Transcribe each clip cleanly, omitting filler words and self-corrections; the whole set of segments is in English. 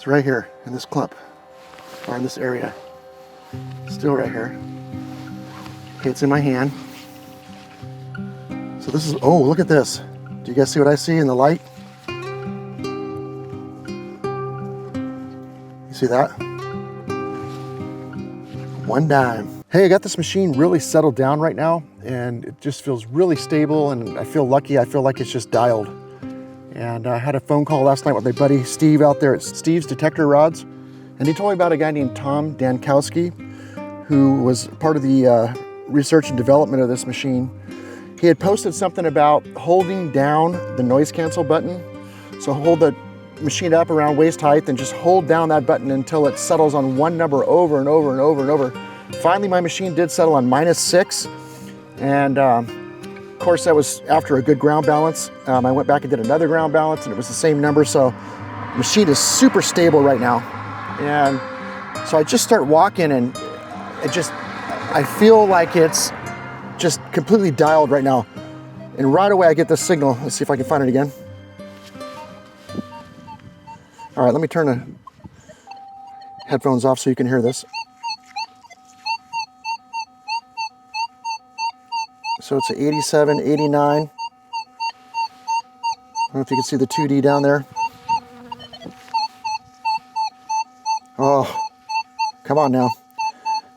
It's right here in this clump, or in this area. Still right here. Okay, it's in my hand. So this is, oh, look at this. Do you guys see what I see in the light? You see that? One dime. Hey, I got this machine really settled down right now, and it just feels really stable, and I feel lucky. I feel like it's just dialed. And I had a phone call last night with my buddy Steve out there at Steve's Detector Rods, and he told me about a guy named Tom Dankowski, who was part of the research and development of this machine. He had posted something about holding down the noise cancel button. So hold the machine up around waist height and just hold down that button until it settles on one number over and over and over and over. Finally, my machine did settle on -6. And of course, that was after a good ground balance. I went back and did another ground balance and it was the same number. So the machine is super stable right now. And so I just start walking and I feel like it's just completely dialed right now. And right away I get this signal. Let's see if I can find it again. All right, let me turn the headphones off so you can hear this. So it's an 87, 89. I don't know if you can see the 2D down there. Oh, come on now.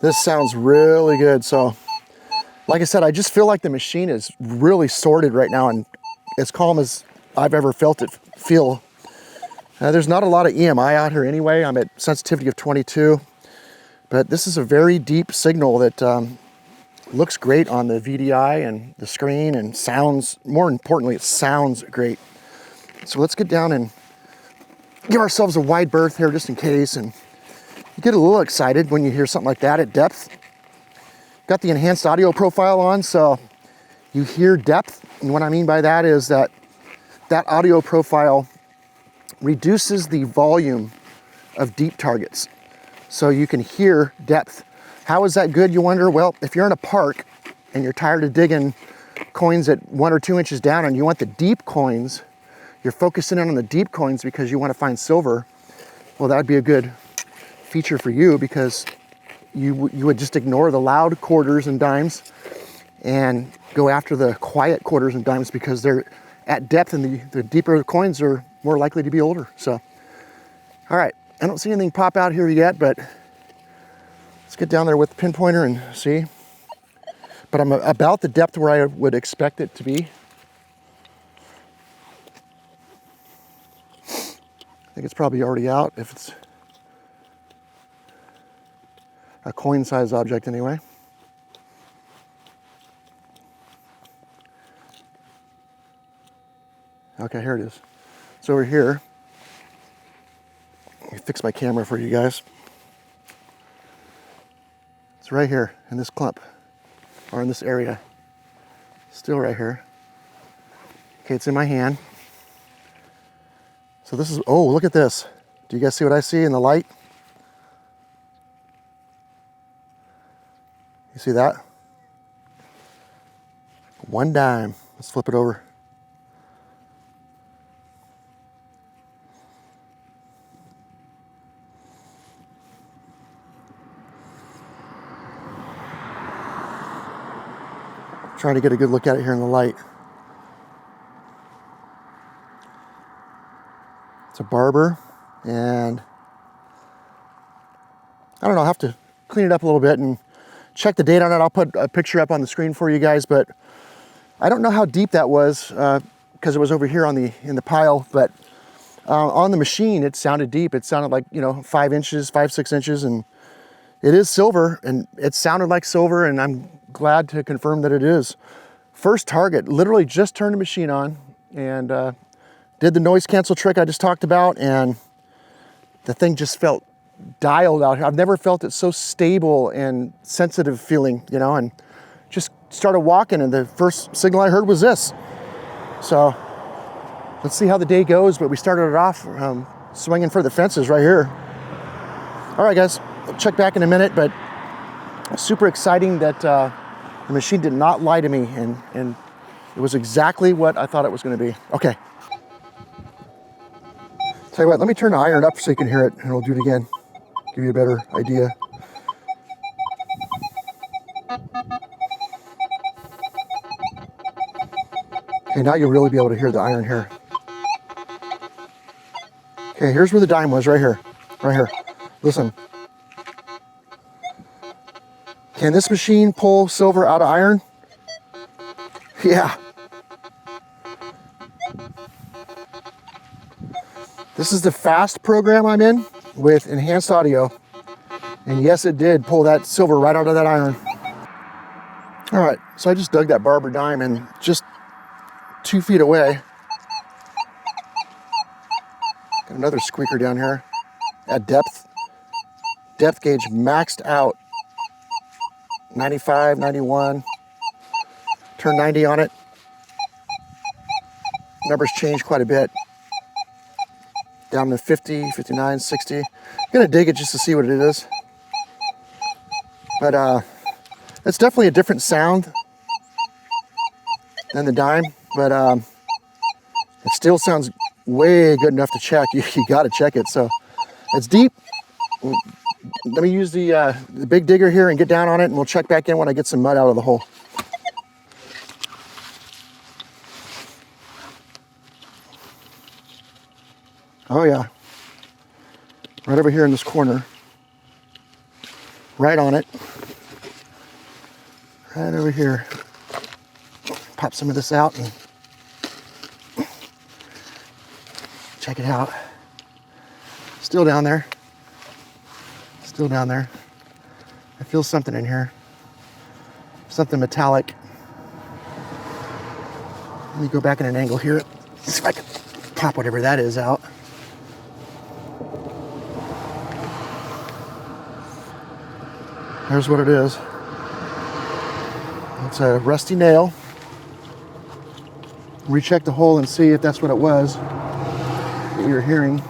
This sounds really good. So, like I said, I just feel like the machine is really sorted right now and as calm as I've ever felt it feel. There's not a lot of EMI out here anyway. I'm at sensitivity of 22, but this is a very deep signal that looks great on the VDI and the screen and sounds, more importantly, it sounds great. So let's get down and give ourselves a wide berth here just in case, and you get a little excited when you hear something like that at depth. Got the enhanced audio profile on, so you hear depth, and what I mean by that is that audio profile reduces the volume of deep targets, so you can hear depth. How is that good, you wonder? Well, if you're in a park and you're tired of digging coins at 1 or 2 inches down and you want the deep coins, you're focusing in on the deep coins because you want to find silver, well, that would be a good feature for you because you would just ignore the loud quarters and dimes and go after the quiet quarters and dimes because they're at depth, and the deeper the coins are more likely to be older. So, all right, I don't see anything pop out here yet, but let's get down there with the pinpointer and see. But I'm about the depth where I would expect it to be. I think it's probably already out if it's a coin-sized object anyway. Okay, here it is. It's over here. Let me fix my camera for you guys. It's right here in this clump, or in this area. Still right here. Okay, it's in my hand. So this is, oh, look at this. Do you guys see what I see in the light? You see that? One dime. Let's flip it over. Trying to get a good look at it here in the light. It's a Barber, and I don't know, I'll have to clean it up a little bit and check the date on it. I'll put a picture up on the screen for you guys, but I don't know how deep that was because it was over here in the pile, but on the machine it sounded deep. It sounded like, 5 inches, 5-6 inches, and it is silver, and it sounded like silver, and I'm glad to confirm that it is. First target, literally just turned the machine on and did the noise cancel trick I just talked about, and the thing just felt dialed out here. I've never felt it so stable and sensitive feeling, and just started walking, and the first signal I heard was this. So let's see how the day goes, but we started it off swinging for the fences right here. All right, guys, I'll check back in a minute, but super exciting that the machine did not lie to me, and it was exactly what I thought it was going to be. Okay. Tell you what, let me turn the iron up so you can hear it, and we'll do it again. Give you a better idea. Okay, now you'll really be able to hear the iron here. Okay, here's where the dime was, right here. Right here. Listen. Can this machine pull silver out of iron? Yeah. This is the fast program I'm in with enhanced audio. And yes, it did pull that silver right out of that iron. All right, so I just dug that Barber dime and just 2 feet away. Got another squeaker down here at depth. Depth gauge maxed out. 95, 91. Turn 90 on it. Numbers changed quite a bit. Down to 50, 59, 60. I'm gonna dig it just to see what it is. But it's definitely a different sound than the dime, but it still sounds way good enough to check. You gotta check it. So it's deep. Let me use the big digger here and get down on it, and we'll check back in when I get some mud out of the hole. Oh yeah, right over here in this corner, right on it, right over here. Pop some of this out and check it out. Still down there, still down there. I feel something in here, something metallic. Let me go back in an angle here, see if I can pop whatever that is out. Here's what it is. It's a rusty nail. Recheck the hole and see if that's what it was that you're hearing.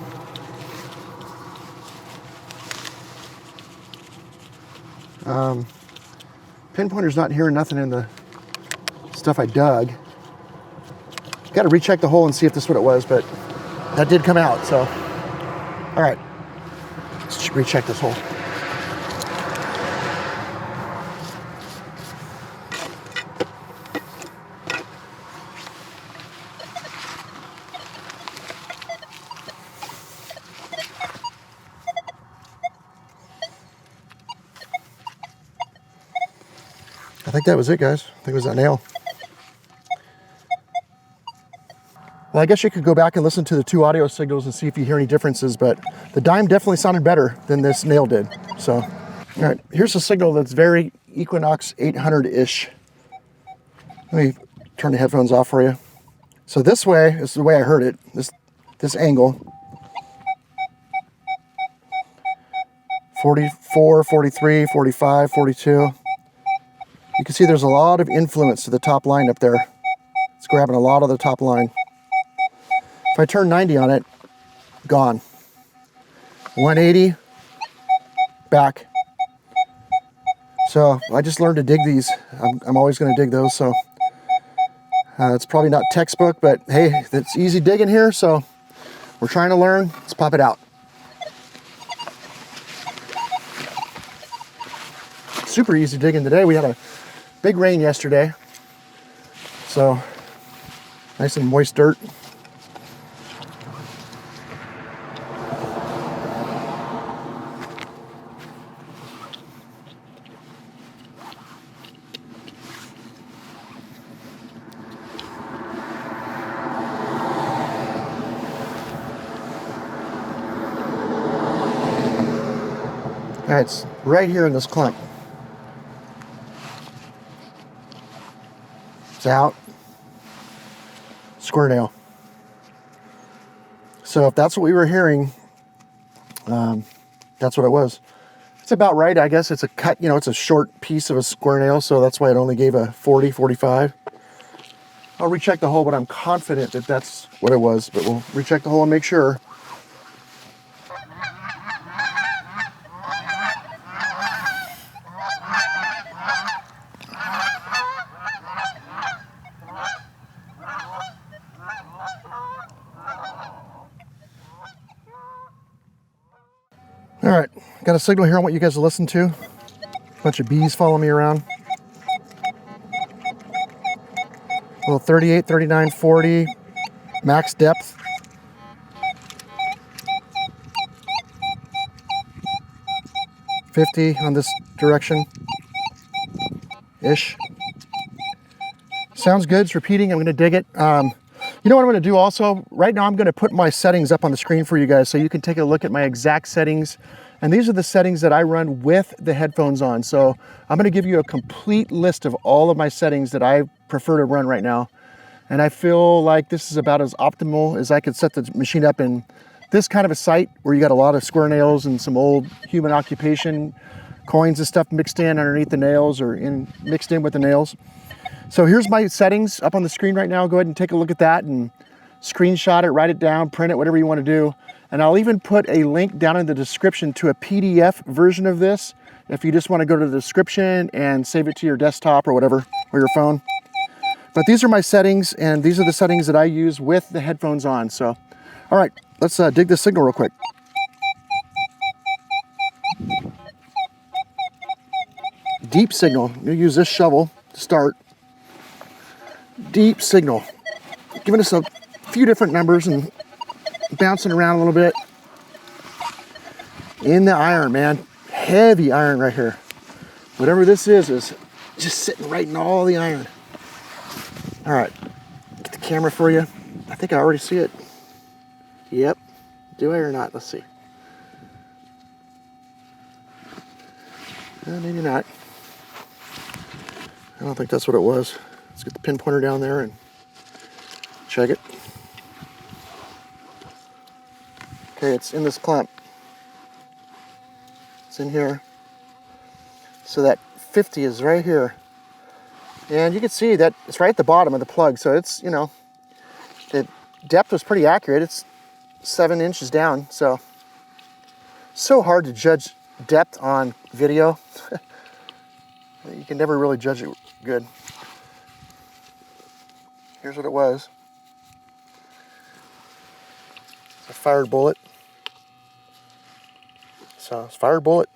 Pinpointer's not hearing nothing in the stuff I dug. Got to recheck the hole and see if that's what it was, but that did come out, so. All right, let's recheck this hole. I think that was it, guys. I think it was that nail. Well, I guess you could go back and listen to the 2 audio signals and see if you hear any differences, but the dime definitely sounded better than this nail did. So, all right, here's a signal that's very Equinox 800-ish. Let me turn the headphones off for you. So this way is the way I heard it, this angle. 44, 43, 45, 42. You can see there's a lot of influence to the top line up there. It's grabbing a lot of the top line. If I turn 90 on it, gone. 180, back. So I just learned to dig these. I'm always going to dig those. So it's probably not textbook, but hey, it's easy digging here. So we're trying to learn. Let's pop it out. Super easy digging today. We had a big rain yesterday, so nice and moist dirt. All right, it's right here in this clump. It's out. Square nail. So if that's what we were hearing, that's what it was. It's about right, I guess. It's a cut, you know, it's a short piece of a square nail, so that's why it only gave a 40, 45. I'll recheck the hole, but I'm confident that that's what it was, but we'll recheck the hole and make sure. All right, got a signal here I want you guys to listen to. A bunch of bees follow me around. Little 38, 39, 40, max depth. $50 on this direction-ish. Sounds good, it's repeating, I'm gonna dig it. You know what I'm gonna do also? Right now I'm gonna put my settings up on the screen for you guys so you can take a look at my exact settings. And these are the settings that I run with the headphones on. So I'm gonna give you a complete list of all of my settings that I prefer to run right now. And I feel like this is about as optimal as I could set the machine up in this kind of a site where you got a lot of square nails and some old human occupation coins and stuff mixed in underneath the nails or mixed in with the nails. So here's my settings up on the screen right now. Go ahead and take a look at that and screenshot it, write it down, print it, whatever you want to do. And I'll even put a link down in the description to a PDF version of this if you just want to go to the description and save it to your desktop or whatever, or your phone. But these are my settings, and these are the settings that I use with the headphones on. So, all right, let's dig this signal real quick. Deep signal. I'm going to use this shovel to start. Deep signal. Giving us a few different numbers and bouncing around a little bit. In the iron, man. Heavy iron right here. Whatever this is just sitting right in all the iron. All right, get the camera for you. I think I already see it. Yep, do I or not? Let's see. Maybe not. I don't think that's what it was. Let's get the pin pointer down there and check it. Okay, it's in this clump. It's in here. So that 50 is right here. And you can see that it's right at the bottom of the plug. So it's, you know, the depth was pretty accurate. It's 7 inches down. So hard to judge depth on video. You can never really judge it good. Here's what it was. It's a fired bullet. So it's a fired bullet.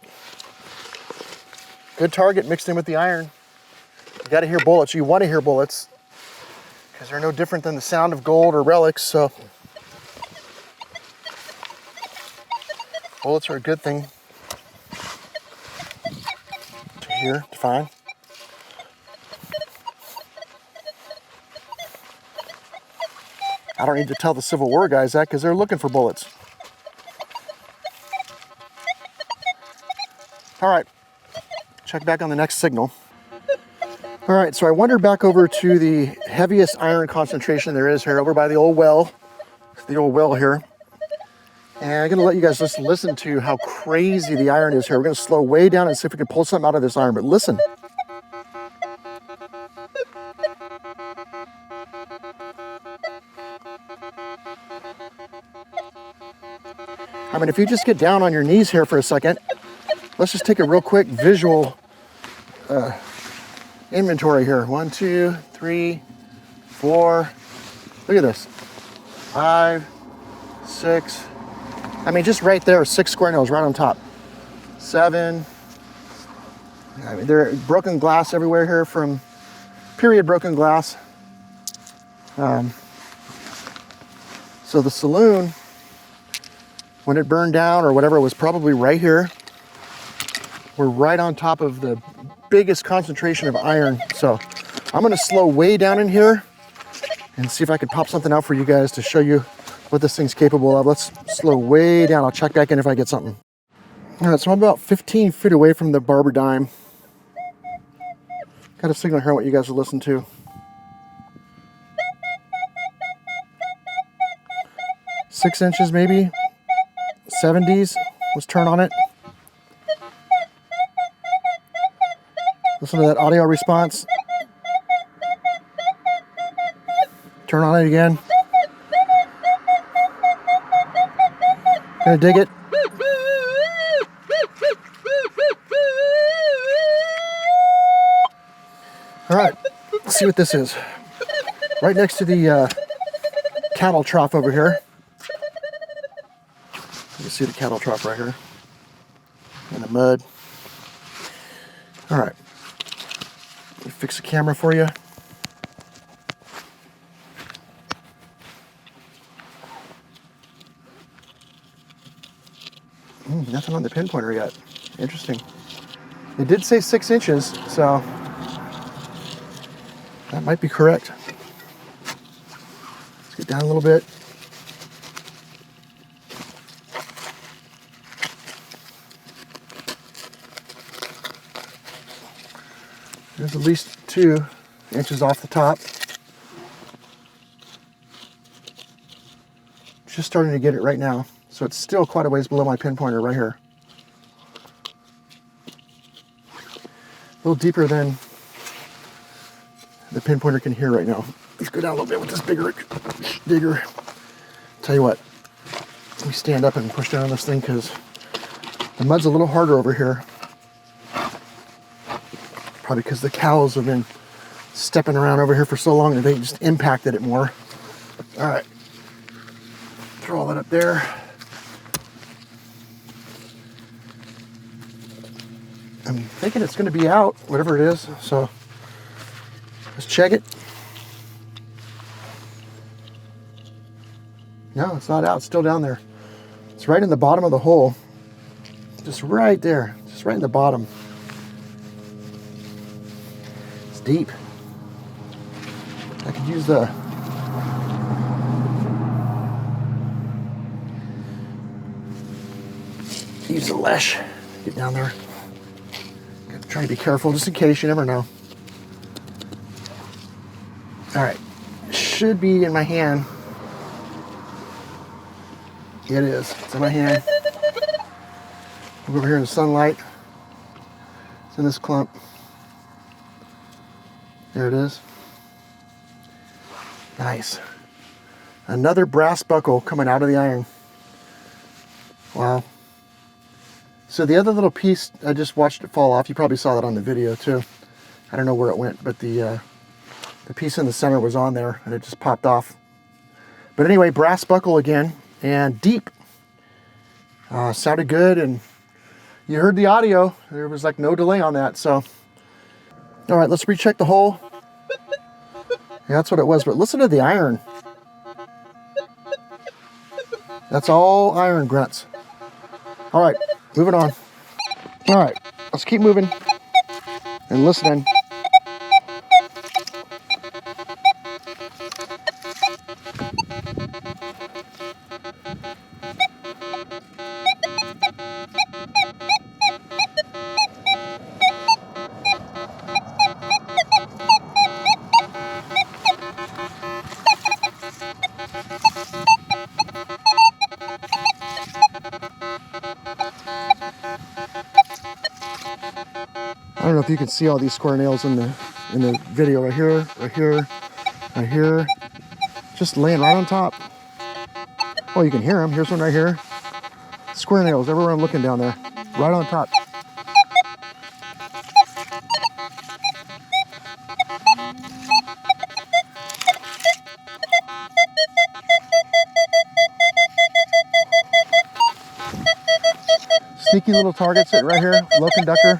Good target mixed in with the iron. You got to hear bullets. You want to hear bullets because they're no different than the sound of gold or relics. So bullets are a good thing to hear, to find. I don't need to tell the Civil War guys that because they're looking for bullets. All right, check back on the next signal. All right, so I wandered back over to the heaviest iron concentration there is here, over by the old well here. And I'm gonna let you guys just listen to how crazy the iron is here. We're gonna slow way down and see if we can pull something out of this iron, but listen. I mean, if you just get down on your knees here for a second, let's just take a real quick visual inventory here. 1, 2, 3, 4. Look at this. 5, 6. I mean, just right there, 6 square nails right on top. 7. I mean, there are broken glass everywhere here from period broken glass. So the saloon, when it burned down or whatever, was probably right here. We're right on top of the biggest concentration of iron. So I'm gonna slow way down in here and see if I can pop something out for you guys to show you what this thing's capable of. Let's slow way down. I'll check back in if I get something. All right, so I'm about 15 feet away from the Barber dime. Got a signal here I want you guys to listen to. Six inches maybe, 70s. Let's turn on it. Listen to that audio response. Turn on it again. Gonna dig it. All right, let's see what this is. Right next to the cattle trough over here. You can see the cattle trough right here. in the mud. All right, let me fix the camera for you. Nothing on the pinpointer yet. Interesting. It did say 6 inches, so that might be correct. Let's get down a little bit. There's at least 2 inches off the top. Just starting to get it right now. So it's still quite a ways below my pinpointer right here. A little deeper than the pinpointer can hear right now. Let's go down a little bit with this bigger digger. Tell you what, let me stand up and push down on this thing because the mud's a little harder over here. Probably because the cows have been stepping around over here for so long that they just impacted it more. All right, throw all that up there. I'm thinking it's going to be out, whatever it is, so let's check it. No, it's not out, it's still down there. It's right in the bottom of the hole. Just right there, just right in the bottom. It's deep. I could use the lash to get down there. Try to be careful just in case, you never know. All right, should be in my hand. It is, it's in my hand. I'll go over here in the sunlight. It's in this clump. There it is. Nice. Another brass buckle coming out of the iron. Wow. So the other little piece, I just watched it fall off. You probably saw that on the video too. I don't know where it went, but the piece in the center was on there and it just popped off. But anyway, brass buckle again and deep. Sounded good, and you heard the audio. There was like no delay on that. So, all right, let's recheck the hole. Yeah, that's what it was. But listen to the iron. That's all iron grunts. All right. Moving on. All right, let's keep moving and listening. I don't know if you can see all these square nails in the video right here, right here, right here, just laying right on top. Oh, you can hear them. Here's one right here. Square nails everywhere I'm looking down there, right on top. Sneaky little target sitting right here, low conductor.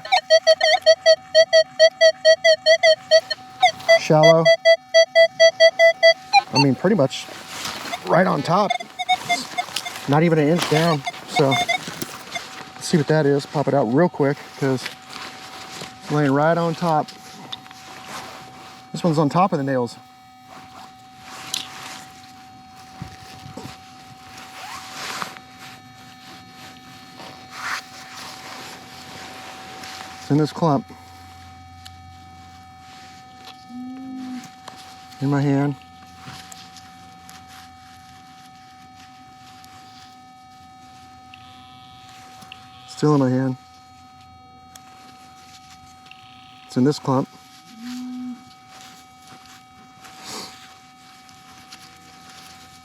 Shallow. I mean, pretty much right on top. Not even an inch down. So let's see what that is. Pop it out real quick because it's laying right on top. This one's on top of the nails. It's in this clump. In my hand. Still in my hand. It's in this clump.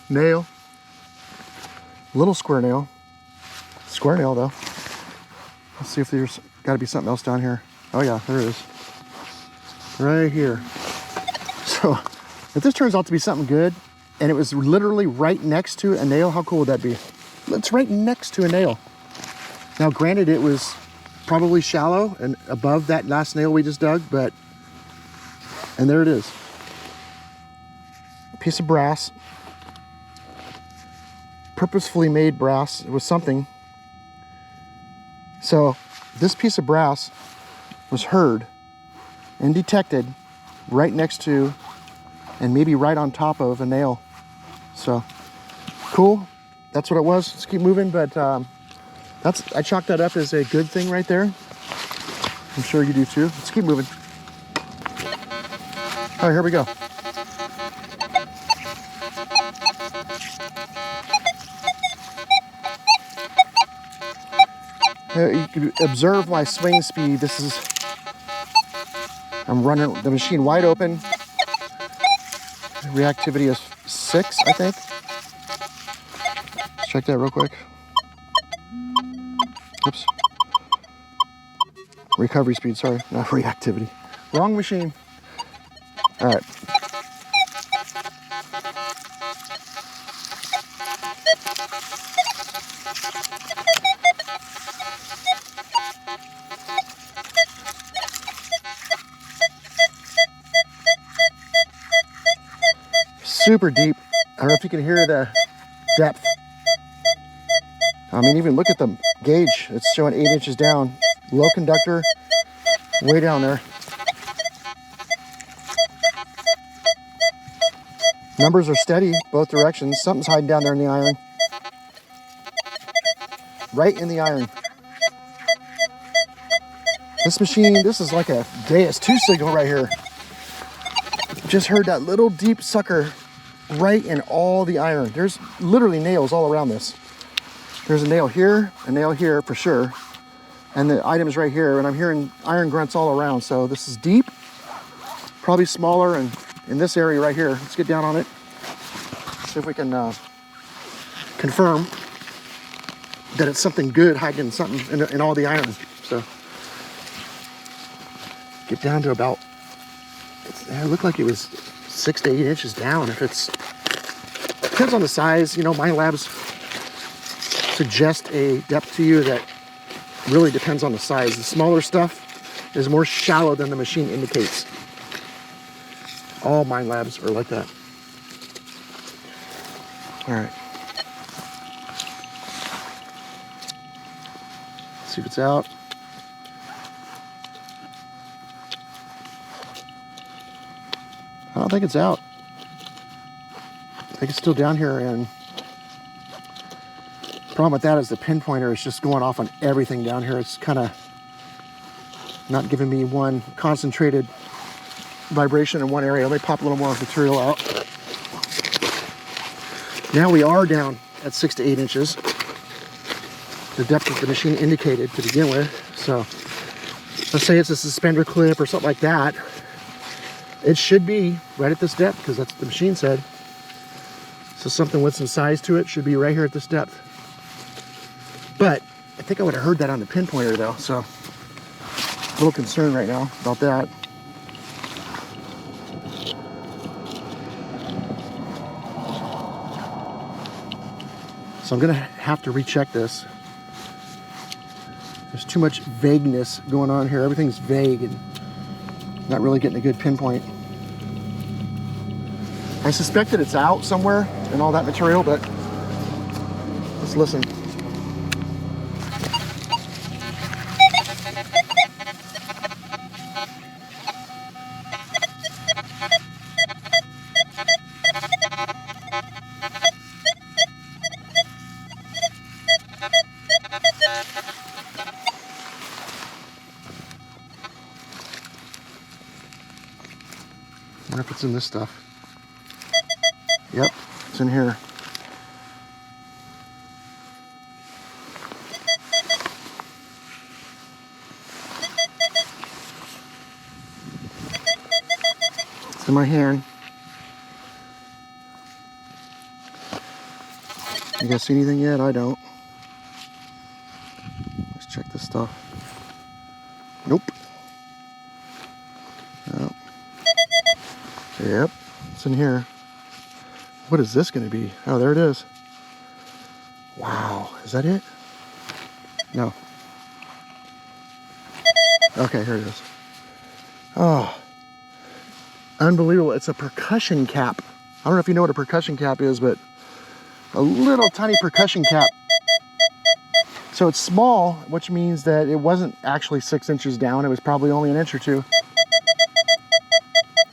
Nail. Little square nail. Square nail though. Let's see if there's got to be something else down here. Oh yeah, there it is. Right here. So if this turns out to be something good, and it was literally right next to a nail, how cool would that be? It's right next to a nail. Now granted, it was probably shallow and above that last nail we just dug, but, and there it is. A piece of brass, purposefully made brass. It was something. So this piece of brass was heard and detected right next to, and maybe right on top of a nail. So cool. That's what it was. Let's keep moving, but I chalk that up as a good thing right there. I'm sure you do too. Let's keep moving. All right, here we go. You can observe my swing speed. I'm running the machine wide open. Reactivity is 6, I think. Let's check that real quick. Oops. Recovery speed, sorry, not reactivity. Wrong machine. All right. Super deep. I don't know if you can hear the depth. I mean, even look at the gauge. It's showing 8 inches down. Low conductor, way down there. Numbers are steady, both directions. Something's hiding down there in the iron. Right in the iron. This machine, this is like a Deus 2 signal right here. Just heard that little deep sucker right in all the iron. There's literally nails all around this. There's a nail here for sure. And the item is right here, and I'm hearing iron grunts all around. So this is deep, probably smaller, and in this area right here. Let's get down on it. See if we can confirm that it's something good hiding something in all the iron. So get down to about, it looked like it was 6 to 8 inches down. If it's, depends on the size, you know, Minelabs suggest a depth to you that really depends on the size. The smaller stuff is more shallow than the machine indicates. All Minelabs are like that. All right. Let's see if it's out. I don't think it's out. I think it's still down here, and the problem with that is the pinpointer is just going off on everything down here. It's kind of not giving me one concentrated vibration in one area. Let me pop a little more material out. Now we are down at 6 to 8 inches. The depth that the machine indicated to begin with. So let's say it's a suspender clip or something like that. It should be right at this depth because that's what the machine said. So something with some size to it should be right here at this depth. But I think I would have heard that on the pinpointer though. So a little concerned right now about that. So I'm gonna have to recheck this. There's too much vagueness going on here. Everything's vague and not really getting a good pinpoint. I suspect that it's out somewhere in all that material, but let's listen. I wonder if it's in this stuff. Yep, it's in here. It's in my hand. You guys see anything yet? I don't. Let's check this stuff. Nope. Nope. Yep, it's in here. What is this going to be? Oh, there it is. Wow, is that it? No. Okay, here it is. Oh, unbelievable. It's a percussion cap. I don't know if you know what a percussion cap is, but a little tiny percussion cap. So it's small, which means that it wasn't actually 6 inches down. It was probably only an inch or two.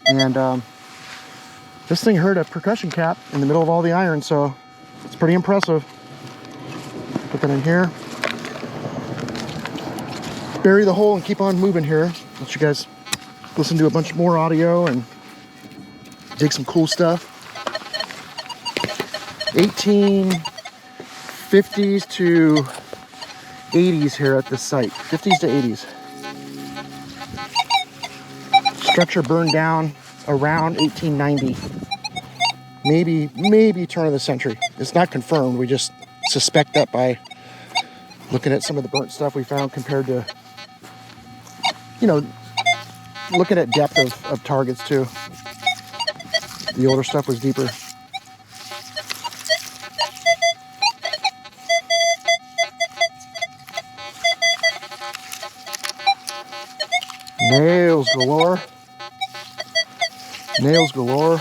And this thing heard a percussion cap in the middle of all the iron, so it's pretty impressive. Put that in here. Bury the hole and keep on moving here. Let you guys listen to a bunch more audio and dig some cool stuff. 1850s to 80s here at this site. 50s to 80s. Structure burned down around 1890. Maybe turn of the century. It's not confirmed. We just suspect that by looking at some of the burnt stuff we found compared to, you know, looking at depth of targets too. The older stuff was deeper. Nails galore. Nails galore.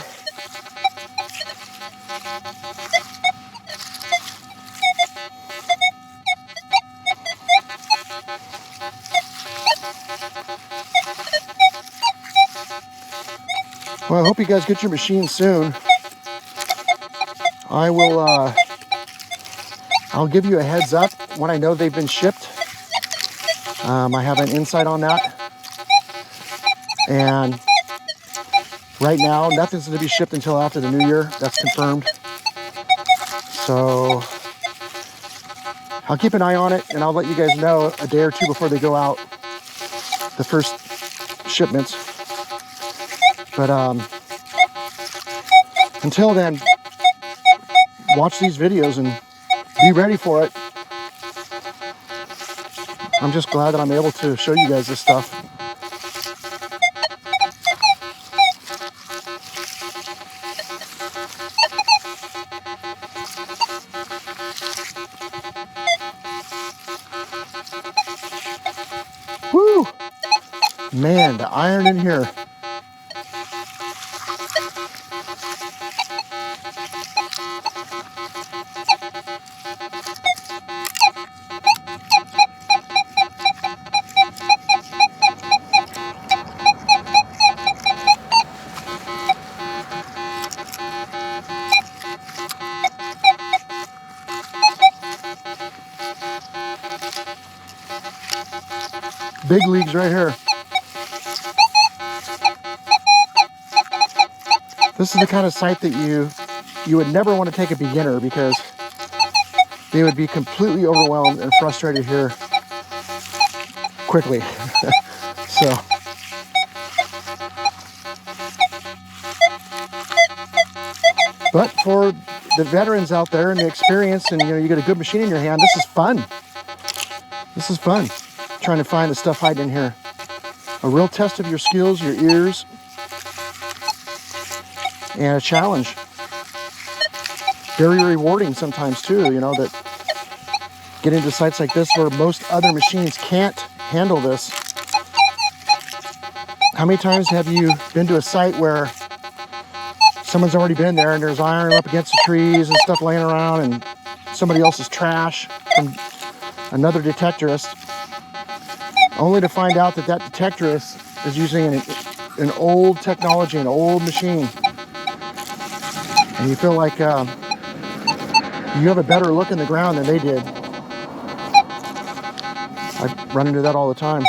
Well, I hope you guys get your machine soon. I will, I'll give you a heads up when I know they've been shipped. I have an insight on that. And right now, nothing's going to be shipped until after the new year. That's confirmed. So I'll keep an eye on it, and I'll let you guys know a day or two before they go out, the first shipments. But until then, watch these videos and be ready for it. I'm just glad that I'm able to show you guys this stuff. Woo! Man, the iron in here. Big leagues right here. This is the kind of site that you would never want to take a beginner, because they would be completely overwhelmed and frustrated here quickly. So but for the veterans out there and the experience, and you get a good machine in your hand, this is fun. This is fun. Trying to find the stuff hiding in here. A real test of your skills, your ears, and a challenge. Very rewarding sometimes too, that get into sites like this where most other machines can't handle this. How many times have you been to a site where someone's already been there and there's iron up against the trees and stuff laying around and somebody else's trash from another detectorist, only to find out that that detectorist is using an old technology, an old machine. And you feel like you have a better look in the ground than they did. I run into that all the time.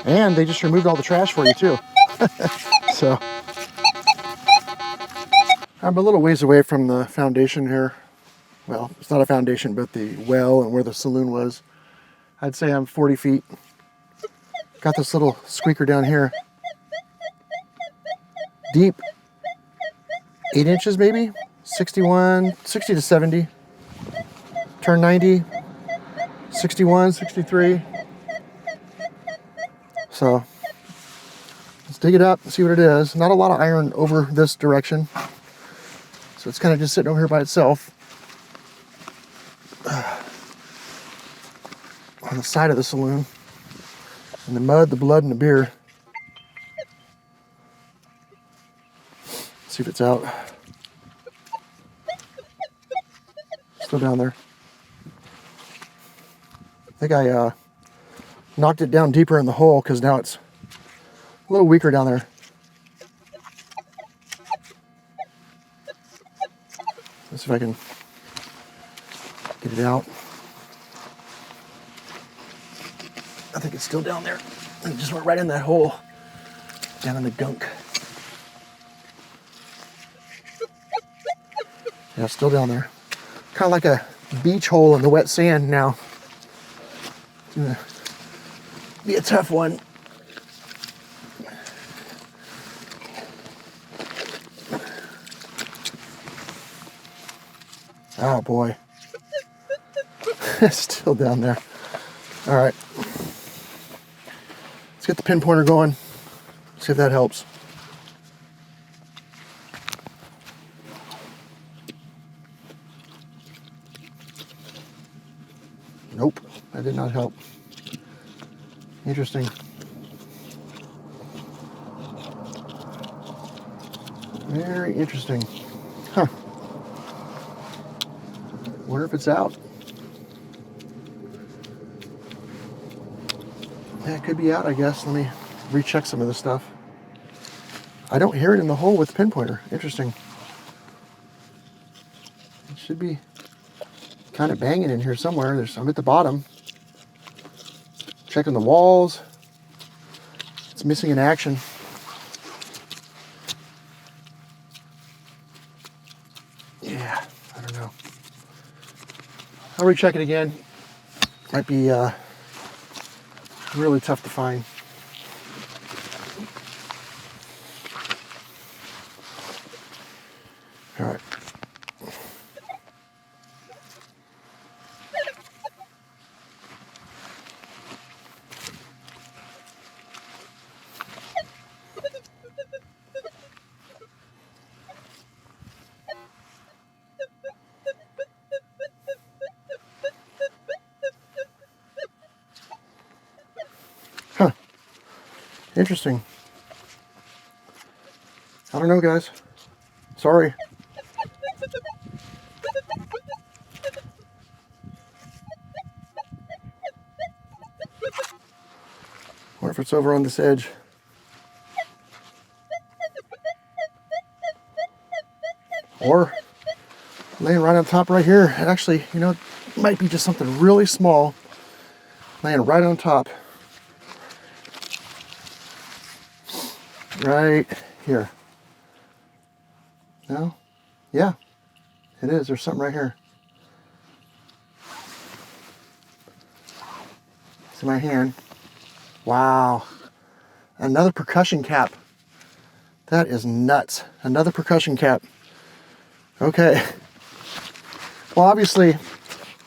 And they just removed all the trash for you too. So I'm a little ways away from the foundation here. Well, it's not a foundation, but the well and where the saloon was. I'd say I'm 40 feet. Got this little squeaker down here. Deep. 8 inches maybe? 60 to 70. Turn 90. 61, 63. So let's dig it up and see what it is. Not a lot of iron over this direction. So it's kind of just sitting over here by itself. the side of the saloon. And the mud, the blood, and the beer. Let's see if it's out. Still down there. I think I knocked it down deeper in the hole because now it's a little weaker down there. Let's see if I can get it out. I think it's still down there. It just went right in that hole, down in the gunk. Yeah, it's still down there. Kind of like a beach hole in the wet sand now. It's gonna be a tough one. Oh boy. It's still down there. All right. Let's get the pinpointer going. See if that helps. Nope, that did not help. Interesting. Very interesting. Huh. Wonder if it's out. Yeah, it could be out, I guess. Let me recheck some of this stuff. I don't hear it in the hole with the pinpointer. Interesting. It should be kind of banging in here somewhere. I'm at the bottom. Checking the walls. It's missing in action. Yeah, I don't know. I'll recheck it again. Might be really tough to find. All right. Huh. Interesting. I don't know, guys. Sorry. Wonder if it's over on this edge. Or laying right on top right here. And actually, you know, it might be just something really small laying right on top. Right here. No? Yeah, it is. There's something right here. It's in my hand. Wow. Another percussion cap. That is nuts. Another percussion cap. Okay. Well, obviously,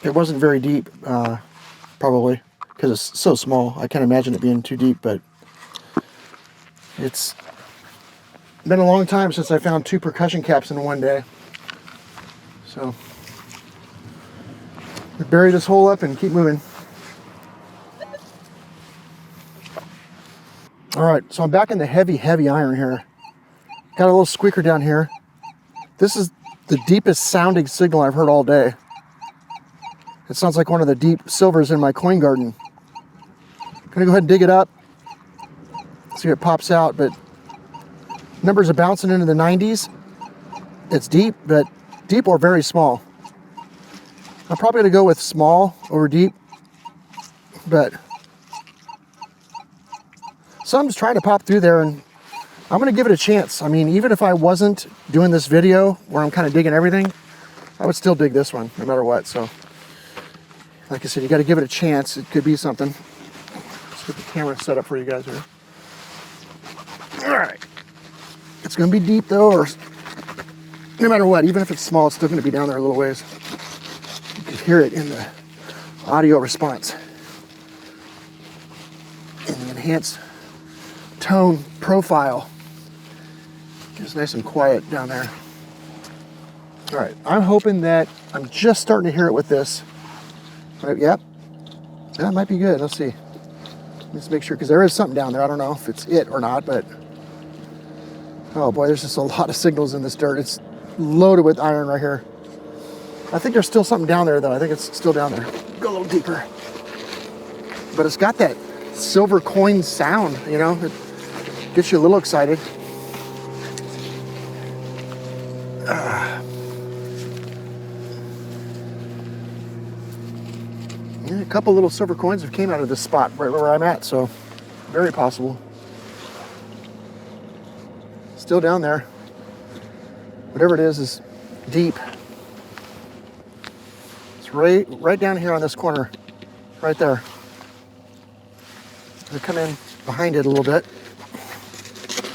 it wasn't very deep, probably, because it's so small. I can't imagine it being too deep, but it's been a long time since I found 2 percussion caps in one day. So, we bury this hole up and keep moving. All right, so I'm back in the heavy iron here. Got a little squeaker down here. This is the deepest sounding signal I've heard all day. It sounds like one of the deep silvers in my coin garden. Gonna go ahead and dig it up. See if it pops out, but numbers are bouncing into the 90s. It's deep, but deep or very small. I'm probably gonna go with small over deep, but something's trying to pop through there, and I'm gonna give it a chance. I mean, even if I wasn't doing this video where I'm kind of digging everything, I would still dig this one no matter what. So, like I said, you got to give it a chance. It could be something. Let's get the camera set up for you guys here. All right. It's gonna be deep though, or no matter what, even if it's small, it's still gonna be down there a little ways. You can hear it in the audio response. In the enhanced tone profile. It's nice and quiet down there. All right, I'm hoping that I'm just starting to hear it with this. Right, yep, That might be good. Let's see. Let's make sure, because there is something down there. I don't know if it's it or not, but oh boy, there's just a lot of signals in this dirt. It's loaded with iron right here. I think there's still something down there though. I think it's still down there. Go a little deeper. But it's got that silver coin sound, you know, it gets you a little excited. Yeah, a couple little silver coins have came out of this spot right where I'm at, so very possible. Still down there. Whatever it is deep. It's right down here on this corner, right there. I come in behind it a little bit,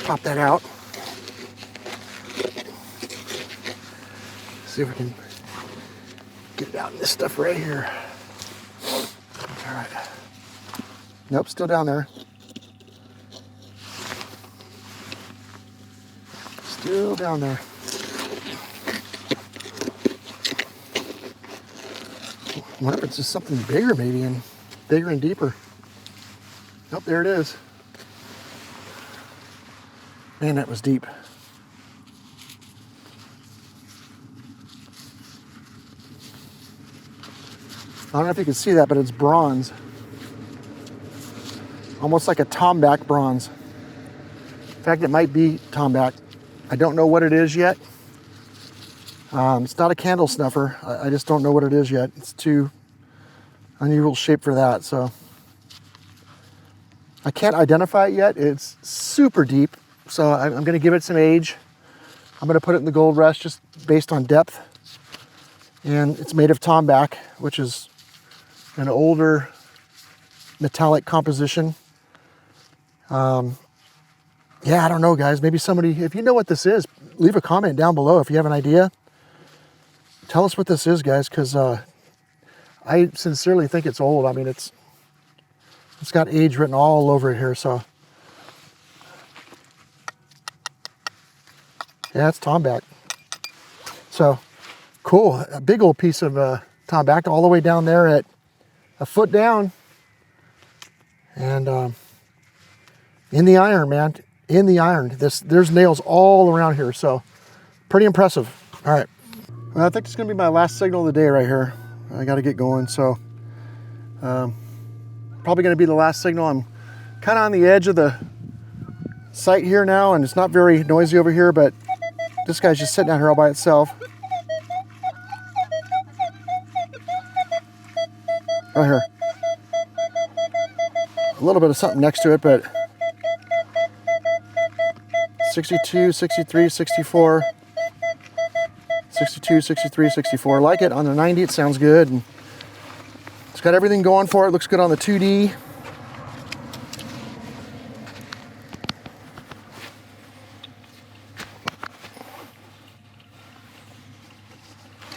pop that out. See if we can get it out in this stuff right here. All right. Nope, still down there. Still down there. I wonder if it's just something bigger maybe, and bigger and deeper. Oh, there it is. Man, that was deep. I don't know if you can see that, but it's bronze. Almost like a tombac bronze. In fact, it might be tombac. I don't know what it is yet. It's not a candle snuffer. I just don't know what it is yet. It's too unusual shape for that, so I can't identify it yet. It's super deep, so I'm going to give it some age. I'm going to put it in the gold rush just based on depth. And it's made of tombac, which is an older metallic composition. Yeah, I don't know, guys. Maybe somebody, if you know what this is, leave a comment down below if you have an idea. Tell us what this is, guys, because I sincerely think it's old. I mean, it's got age written all over it here, so. Yeah, it's tombac. So, cool. A big old piece of tombac all the way down there at a foot down. And in the iron, man. In the iron. There's nails all around here, so pretty impressive. All right. Well, I think it's going to be my last signal of the day right here. I got to get going, so probably going to be the last signal. I'm kind of on the edge of the site here now, and it's not very noisy over here, but this guy's just sitting out here all by itself. Right here. A little bit of something next to it, but 62, 63, 64, 62, 63, 64. I like it. On the 90, it sounds good. And it's got everything going for it. Looks good on the 2D.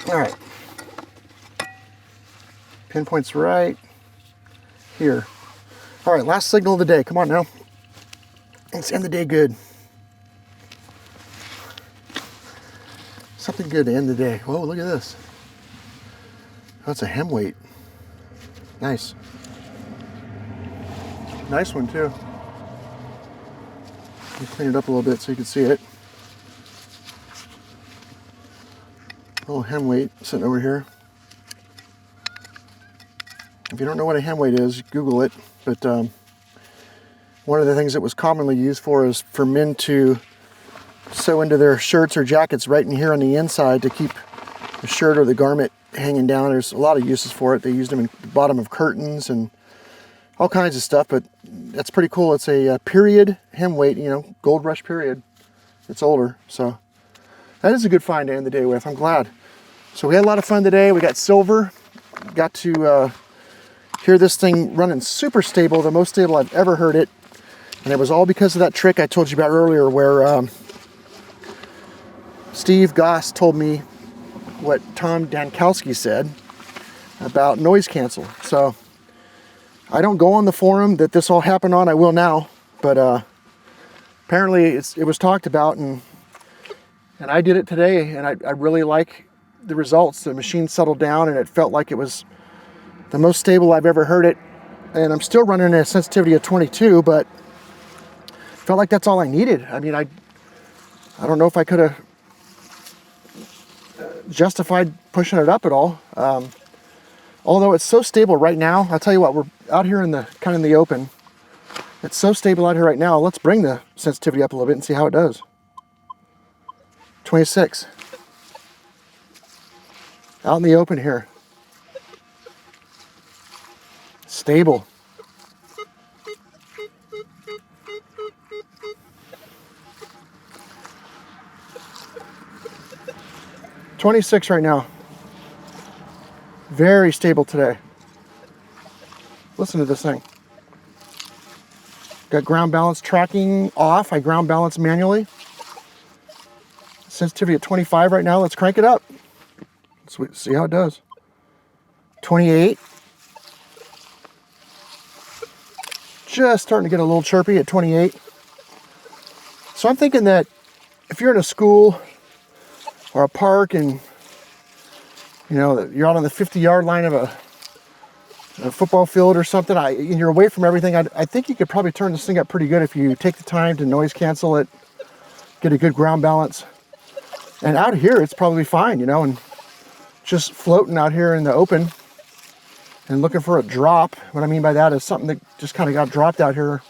All right. Pinpoint's right here. All right, last signal of the day. Come on now. Let's end the day good. Something good to end the day. Whoa, look at this. That's a hem weight. Nice. Nice one too. Let me clean it up a little bit so you can see it. Little hem weight sitting over here. If you don't know what a hem weight is, Google it. But one of the things it was commonly used for is for men to sew into their shirts or jackets right in here on the inside to keep the shirt or the garment hanging down. There's a lot of uses for it. They used them in the bottom of curtains and all kinds of stuff, but that's pretty cool. It's a period hem weight, you know, gold rush period. It's older, so that is a good find to end the day with. I'm glad. So we had a lot of fun today. We got silver. Got to hear this thing running super stable, the most stable I've ever heard it. And it was all because of that trick I told you about earlier where Steve Goss told me what Tom Dankowski said about noise cancel. So I don't go on the forum that this all happened on. I will now, but apparently it was talked about, and I did it today, and I really like the results. The machine settled down, and it felt like it was the most stable I've ever heard it And I'm still running a sensitivity of 22, but felt like that's all I needed. I mean, I don't know if I could have justified pushing it up at all. Although it's so stable right now, I'll tell you what, we're out here in the kind of in the open. It's so stable out here right now. Let's bring the sensitivity up a little bit and see how it does. 26. Out in the open here. Stable. $26 right now. Very stable today. Listen to this thing. Got ground balance tracking off. I ground balance manually. Sensitivity at 25 right now. Let's crank it up. Let's see how it does. 28. Just starting to get a little chirpy at 28. So I'm thinking that if you're in a school or a park and you know you're out on the 50-yard line of a football field or something, and you're away from everything, I think you could probably turn this thing up pretty good if you take the time to noise cancel it, get a good ground balance. And out here, it's probably fine, you know, and just floating out here in the open and looking for a drop. What I mean by that is something that just kind of got dropped out here.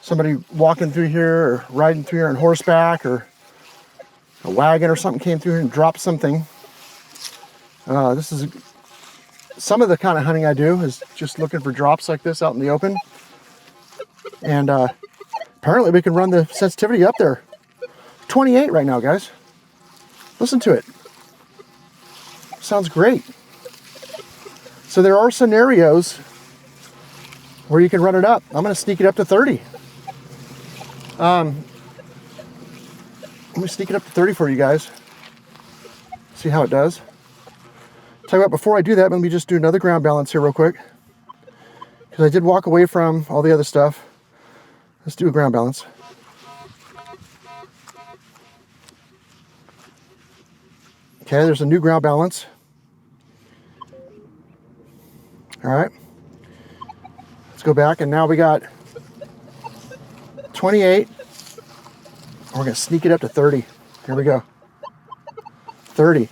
Somebody walking through here or riding through here on horseback, or a wagon or something came through here and dropped something. This is some of the kind of hunting I do is just looking for drops like this out in the open. And apparently we can run the sensitivity up there. 28 right now, guys. Listen to it. Sounds great. So there are scenarios where you can run it up. I'm going to sneak it up to 30. Let me sneak it up to 30 for you guys. See how it does. Tell you what, before I do that, let me just do another ground balance here real quick. Because I did walk away from all the other stuff. Let's do a ground balance. Okay, there's a new ground balance. All right. Let's go back, and now we got 28. We're going to sneak it up to 30. Here we go. 30.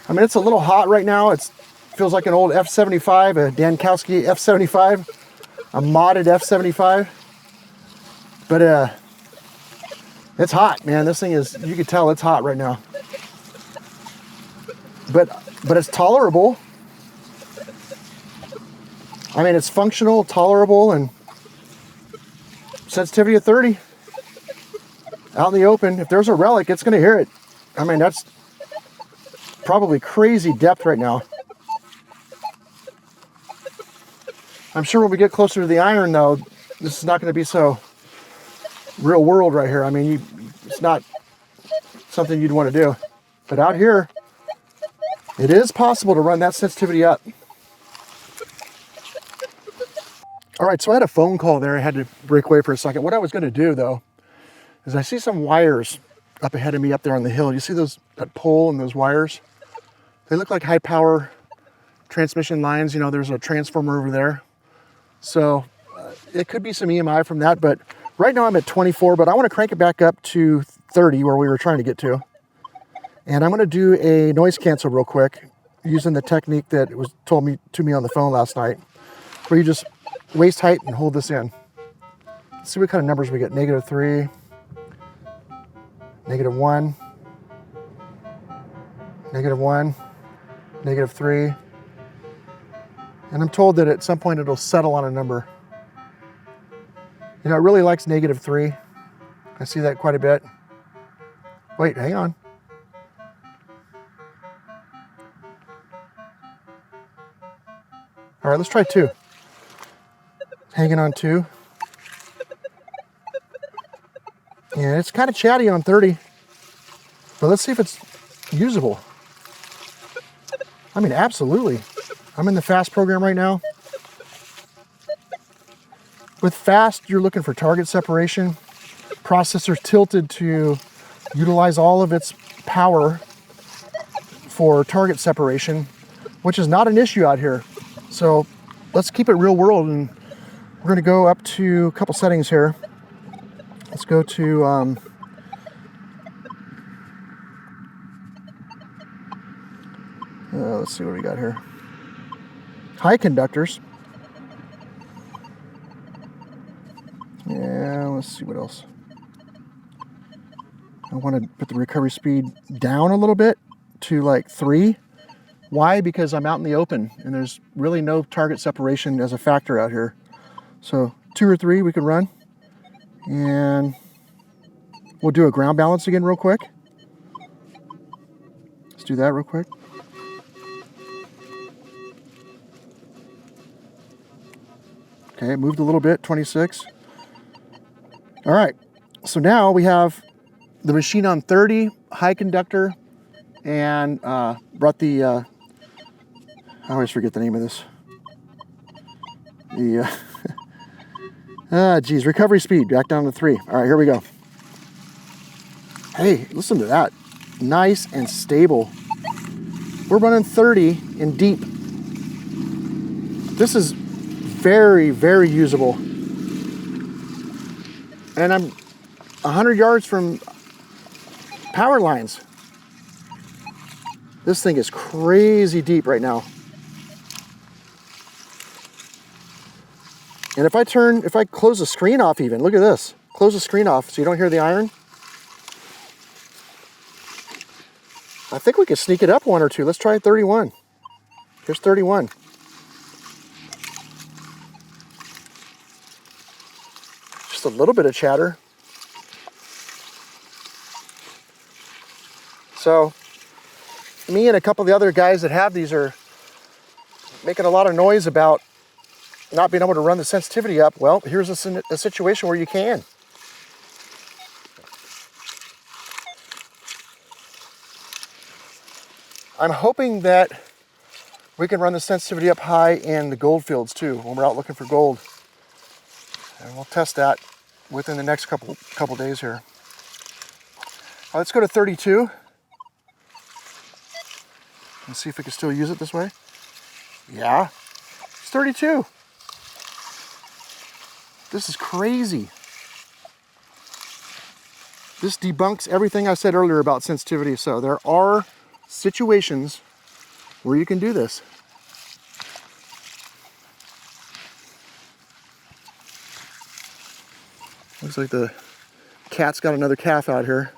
I mean, it's a little hot right now. It feels like an old F-75, a Dankowski F-75, a modded F-75. But it's hot, man. This thing is, you can tell it's hot right now. But it's tolerable. I mean, it's functional, tolerable, and sensitivity of 30. Out in the open, if there's a relic, it's going to hear it. I mean, that's probably crazy depth right now. I'm sure when we get closer to the iron, though, this is not going to be so real world right here. I mean, it's not something you'd want to do. But out here, it is possible to run that sensitivity up. All right, so I had a phone call there. I had to break away for a second. What I was going to do, though, is I see some wires up ahead of me up there on the hill. You see that pole and those wires? They look like high power transmission lines. You know, there's a transformer over there. So it could be some EMI from that, but right now I'm at 24, but I want to crank it back up to 30 where we were trying to get to. And I'm going to do a noise cancel real quick using the technique that was told to me on the phone last night, where you just waist height and hold this in. Let's see what kind of numbers we get. -3, -1, -1, -3. And I'm told that at some point it'll settle on a number. You know, it really likes -3. I see that quite a bit. Wait, hang on. All right, let's try 2. Hanging on 2. Yeah, it's kind of chatty on 30. But let's see if it's usable. I mean, absolutely. I'm in the fast program right now. With fast, you're looking for target separation. Processor's tilted to utilize all of its power for target separation. which is not an issue out here. So let's keep it real world, and we're going to go up to a couple settings here. Let's go to let's see what we got here. High conductors. Yeah, let's see what else. I want to put the recovery speed down a little bit to like 3. Why? Because I'm out in the open and there's really no target separation as a factor out here. So 2 or 3 we can run, and we'll do a ground balance again real quick. Let's do that real quick. Okay, it moved a little bit, 26. All right, so now we have the machine on 30, high conductor, and brought the, I always forget the name of this. The, geez, recovery speed, back down to 3. All right, here we go. Hey, listen to that. Nice and stable. We're running 30 in deep. This is very, very usable. And I'm 100 yards from power lines. This thing is crazy deep right now. And if I close the screen off even, look at this. Close the screen off so you don't hear the iron. I think we could sneak it up 1 or 2. Let's try 31. Here's 31. Just a little bit of chatter. So me and a couple of the other guys that have these are making a lot of noise about not being able to run the sensitivity up. Well, here's a situation where you can. I'm hoping that we can run the sensitivity up high in the gold fields too when we're out looking for gold. And we'll test that within the next couple days here. Let's go to 32 and see if we can still use it this way. Yeah, it's 32. This is crazy. This debunks everything I said earlier about sensitivity. So there are situations where you can do this. Looks like the cat's got another calf out here.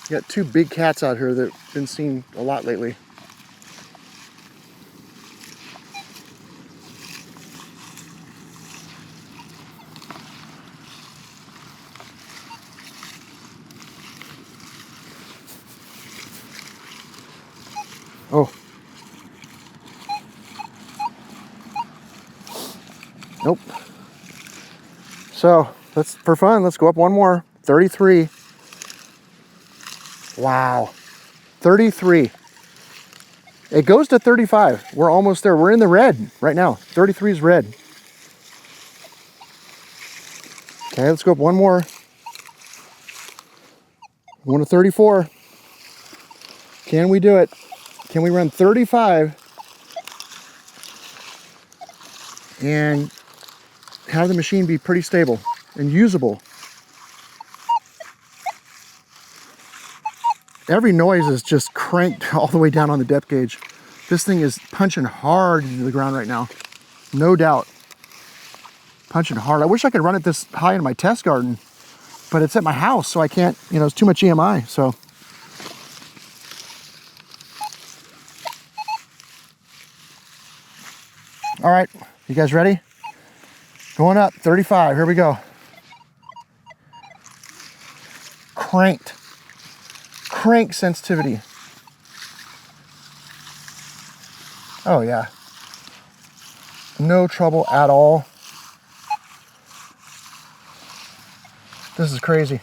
You got 2 big cats out here that have been seen a lot lately. Oh. Nope. So for fun, let's go up 1 more. 33. Wow. 33. It goes to 35. We're almost there. We're in the red right now. 33 is red. Okay, let's go up 1 more. 1 to 34. Can we do it? Can we run 35 and have the machine be pretty stable and usable? Every noise is just cranked all the way down on the depth gauge. This thing is punching hard into the ground right now. No doubt. Punching hard. I wish I could run it this high in my test garden, but it's at my house, so I can't, it's too much EMI, so. All right, you guys ready? Going up, 35, here we go. Cranked. Crank sensitivity. Oh yeah. No trouble at all. This is crazy.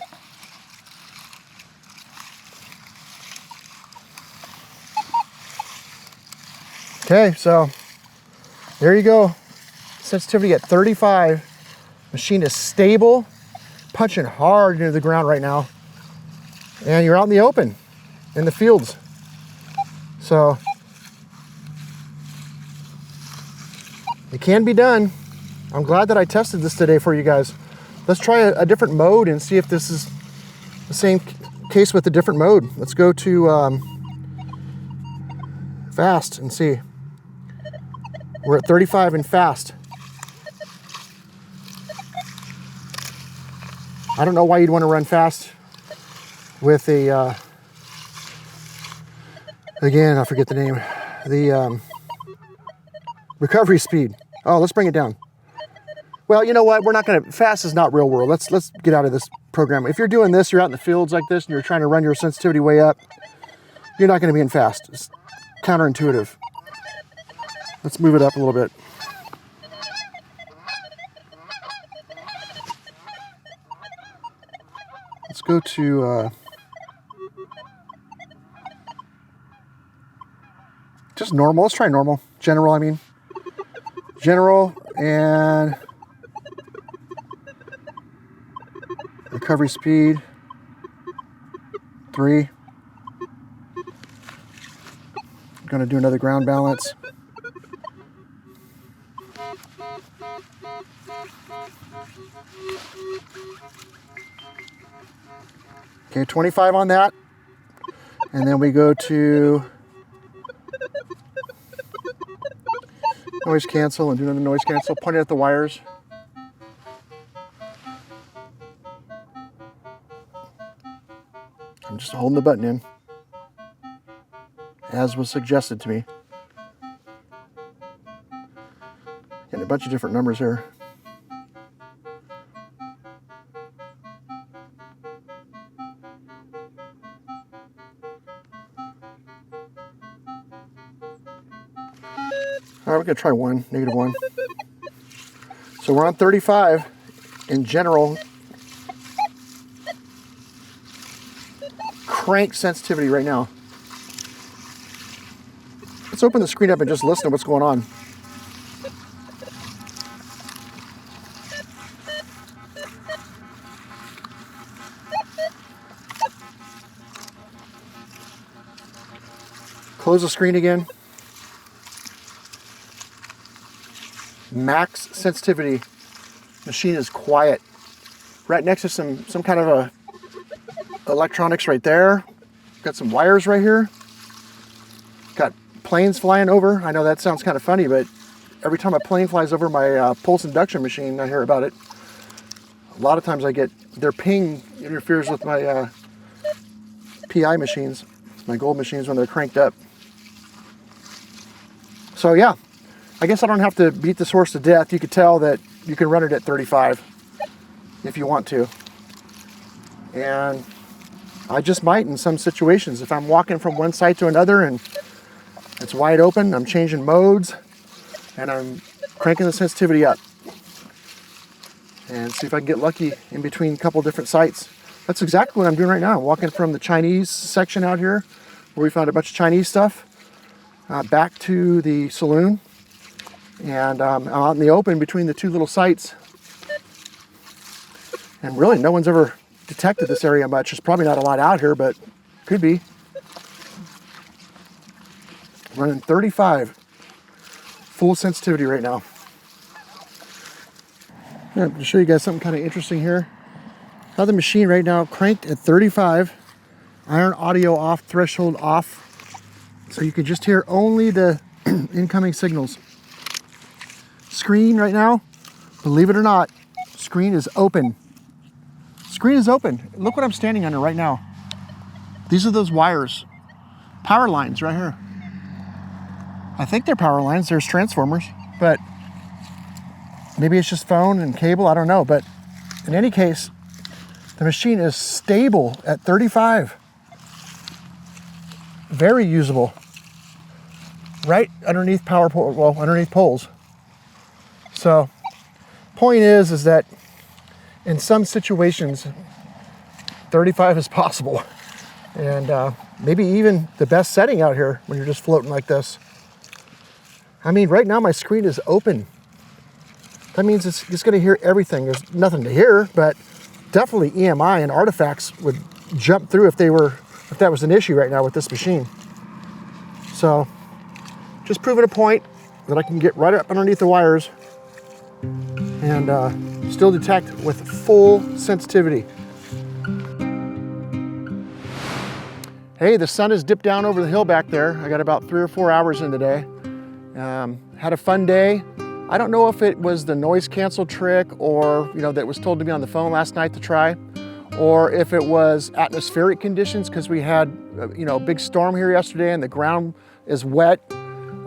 Okay, so there you go. Sensitivity at 35. Machine is stable, punching hard into the ground right now. And you're out in the open, in the fields. So it can be done. I'm glad that I tested this today for you guys. Let's try a different mode and see if this is the same case with a different mode. Let's go to fast and see. We're at 35 in fast. I don't know why you'd want to run fast with a, again, I forget the name, the recovery speed. Oh, let's bring it down. Well, you know what? We're not going to, fast is not real world. Let's get out of this program. If you're doing this, you're out in the fields like this and you're trying to run your sensitivity way up, you're not going to be in fast. It's counterintuitive. Let's move it up a little bit. Let's go to just normal. Let's try normal. General, I mean. General and recovery speed 3. I'm going to do another ground balance. Okay, 25 on that. And then we go to noise cancel and do another noise cancel, point it at the wires. I'm just holding the button in, as was suggested to me. Getting a bunch of different numbers here. All right, we're gonna try -1. So we're on 35 in general. Crank sensitivity right now. Let's open the screen up and just listen to what's going on. Close the screen again. Max sensitivity. Machine is quiet. Right next to some kind of a electronics right there. Got some wires right here. Got planes flying over. I know that sounds kind of funny, but every time a plane flies over my pulse induction machine, I hear about it. A lot of times I get their ping interferes with my PI machines, my gold machines when they're cranked up. So yeah, I guess I don't have to beat this horse to death. You could tell that you can run it at 35 if you want to. And I just might in some situations. If I'm walking from one site to another and it's wide open, I'm changing modes and I'm cranking the sensitivity up. And see if I can get lucky in between a couple different sites. That's exactly what I'm doing right now. I'm walking from the Chinese section out here where we found a bunch of Chinese stuff back to the saloon. And I'm out in the open between the two little sites. And really no one's ever detected this area much. There's probably not a lot out here, but could be. Running 35 full sensitivity right now. Yeah, to show you guys something kind of interesting here. How the machine right now cranked at 35, iron audio off, threshold off, so you can just hear only the incoming signals. Screen right now, believe it or not, screen is open. Screen is open. Look what I'm standing under right now. These are those wires. Power lines right here. I think they're power lines. There's transformers, but maybe it's just phone and cable. I don't know. But in any case, the machine is stable at 35. Very usable. Right underneath power pole, well, underneath poles. So, point is that in some situations, 35 is possible. And maybe even the best setting out here when you're just floating like this. I mean, right now my screen is open. That means it's going to hear everything. There's nothing to hear, but definitely EMI and artifacts would jump through if that was an issue right now with this machine. So just proving a point that I can get right up underneath the wires and still detect with full sensitivity. Hey, the sun has dipped down over the hill back there. I got about 3 or 4 hours in today. Had a fun day. I don't know if it was the noise cancel trick or, that was told to me on the phone last night to try, or if it was atmospheric conditions because we had, a big storm here yesterday and the ground is wet.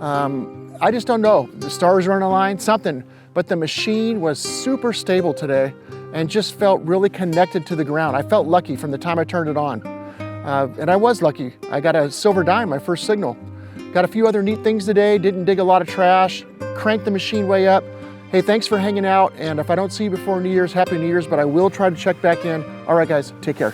I just don't know. The stars are on a line, something. But the machine was super stable today and just felt really connected to the ground. I felt lucky from the time I turned it on. And I was lucky. I got a silver dime, my first signal. Got a few other neat things today, didn't dig a lot of trash, cranked the machine way up. Hey, thanks for hanging out. And if I don't see you before New Year's, Happy New Year's, but I will try to check back in. All right, guys, take care.